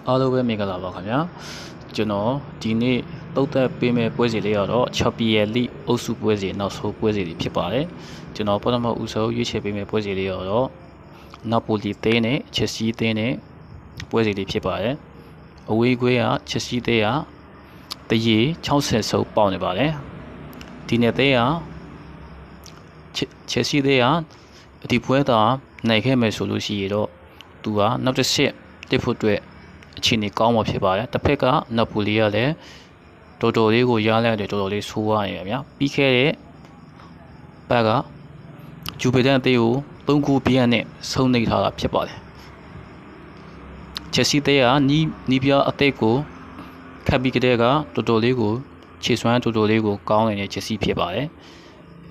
အားလုံးပဲမင်္ဂလာပါခင်ဗျာကျွန်တော်ဒီနေ့တုတ်သက်ပေးမဲ့ပွဲစီလေးကတော့6 လိအုပ်စုပွဲစီနောက်ဆုံးပွဲစီတွေဖြစ်ပါတယ်ကျွန်တော်ပထမဦးဆုံးရွေးချယ်ပေးမဲ့ပွဲစီလေးကတော့နာပိုလီသင်းနဲ့ချက်စီသင်းနဲ့ပွဲစီတွေဖြစ်ပါတယ်အဝေးခွဲကချက်စီသင်းကတရေ60စုပ်ပေါက်နေပါတယ်ဒီနေ့သင်းကချက်စီသင်းကဒီပွဲသားနိုင်ခဲ့မယ်ဆိုလို့ရှိရတော့သူကနောက်တစ်ဆက်တစ်ဖို့အတွက်အခြေအနေကောင်းမှာဖြစ်ပါတယ်တစ်ဖက်ကနာပိုလီကလည်းတော်တော်လေးကိုရလိုက်တယ်တော်တော်လေးဆိုးရနေတယ်ဗျာပြီးခဲ့တဲ့ဘက်ကဂျူဗီဒန်အသင်းကို3 ခုပြည့်နဲ့ဆုံးနေထားတာဖြစ်ပါတယ်ချက်စီသင်းကနီးပြအသင်းကိုခပ်ပြီးကတည်းကတော်တော်လေးကိုခြေစွမ်းတော်တော်လေးကိုကောင်းနေတဲ့ချက်စီဖြစ်ပါတယ်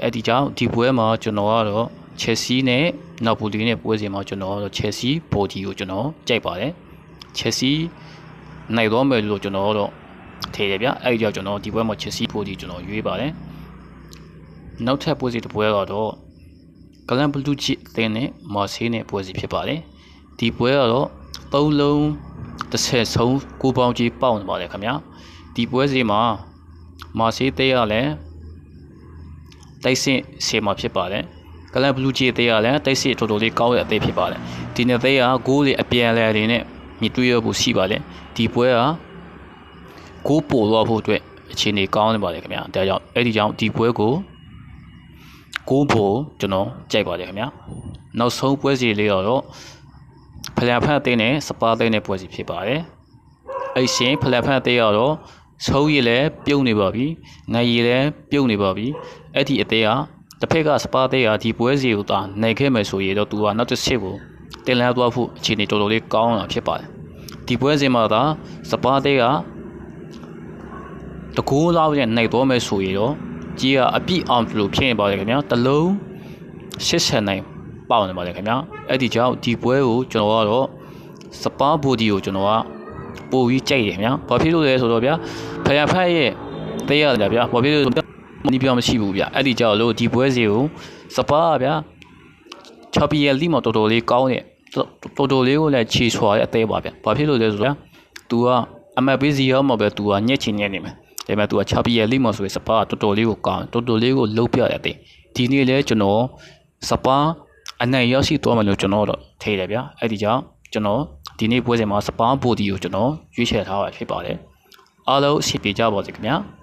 အဲ့ဒီကြောင့်ဒီပွဲမှာကျွန်တော်ကတော့ချက်စီနဲ့နာပိုလီနဲ့ပွဲစဉ်မှာကျွန်တော်ကတော့ချက်စီဘော်ဒီကိုကျွန်တော်ကြိုက်ပါတယ်ချက်စီနိုင်တော့မယ်လို့ကျွန်တော်တော့ထည့်တယ်ဗျအဲ့ဒီကြောင့်ကျွန်တော်ဒီပွဲမှာချက်စီဘော်ဒီကျွန်တော်ရွေးပါတယ်နောက်ထပ်ပွဲစဉ်တစ်ပွဲကတော့ကလန်ဘလူးချစ်အသင်းနဲ့မာဆေးနဲ့ပွဲစဉ်ဖြစ်ပါတယ်ဒီပွဲကတော့3 လုံး30ဆုံး9ပေါင်းကြီးပေါက်နေပါတယ်ခင်ဗျာဒီပွဲစဉ်မှာမာဆေးသေးရလဲတိုက်စစ်ဆေးမှာဖြစ်ပါတယ်ကလန်ဘလူးချစ်သေးရလဲတိုက်စစ်တော်တော်လေးကောင်းတဲ့အသေးဖြစ်ပါတယ်ဒီနေ့သေးရဂိုးလေးအပြန်အလှန်တွေနဲ့မြစ်တွေ့ရဖို့ရှိပါတယ်ဒီပွဲကကိုးပို့တော့ဖို့အတွက်အခြေအနေကောင်းနေပါတယ်ခင်ဗျာဒါကြောင့်အဲ့ဒီကြောင့်ဒီပွဲကိုကိုးပို့ကျွန်တော်ကြိုက်ပါတယ်ခင်ဗျာနောက်ဆုံးပွဲစီလေးတော့ဖလန်ဖတ်သိန်းနဲ့စပါသိန်းနဲ့ပွဲစီဖြစ်ပါတယ်အဲ့ရှင်ဖလန်ဖတ်သိန်းကတော့ဆုံးရည်လည်းပြုတ်နေပါပြီနိုင်ရည်လည်းပြုတ်နေပါပြီအဲ့ဒီအသေးကတစ်ဖက်ကစပါသိန်းကဒီပွဲစီကိုသာနိုင်ခဲ့မယ်ဆိုရင်တော့သူကနောက်တစ်ချက်ကိုတင်လာသွားဖို့အခြေအနေတော်တော်လေးကောင်းလာဖြစ်ပါတယ်ဒီပွဲစဉ်မှာသာစပါးသေးကတကူလောက်နဲ့နိုင်တော့မယ်ဆိုရင်တော့ကြီးကအပြည့်အောင်လို့ဖြစ်နေပါတယ်ခင်ဗျာတလုံး80နိုင်ပေါက်နေပါတယ်ခင်ဗျာအဲ့ဒီကြောင့်ဒီပွဲကိုကျွန်တော်ကတော့စပါးဘူဒီကိုကျွန်တော်ကပို့ပြီးကြိုက်တယ်ခင်ဗျာဘာဖြစ်လို့လဲဆိုတော့ဗျာဖယားဖတ်ရဲ့သေးရတယ်ဗျာဘာဖြစ်လို့နီးပြောမရှိဘူးဗျာအဲ့ဒီကြောင့်လို့ဒီပွဲစီကိုစပါးဗျာ6 လိမှာတော်တော်လေးကောင်းတယ်တော်တော်လေးကိုလည်းခြေဆွာတဲ့အသေးပါဗျ။ဘာဖြစ်လို့လဲဆိုတော့ तू ကအမတ်ပေးစီရောမှာပဲ तू ကညက်ချင်ညက်နေမယ်။ဒါပေမဲ့ तू က6 လိမှာဆိုရင်စပါးတော်တော်လေးကိုကောင်းတော်တော်လေးကိုလှုပ်ပြတဲ့အသေး။ဒီနေ့လဲကျွန်တော်စပါးအနိုင်ရရှိသွားမယ်လို့ကျွန်တော်တော့ထေးတယ်ဗျာ။အဲ့ဒီကြောင့်ကျွန်တော်ဒီနေ့ပွဲစဉ်မှာစပါးပိုဒီကိုကျွန်တော်ရွေးချယ်ထားတာဖြစ်ပါတယ်။အားလုံးအဆင်ပြေကြပါစေခင်ဗျာ။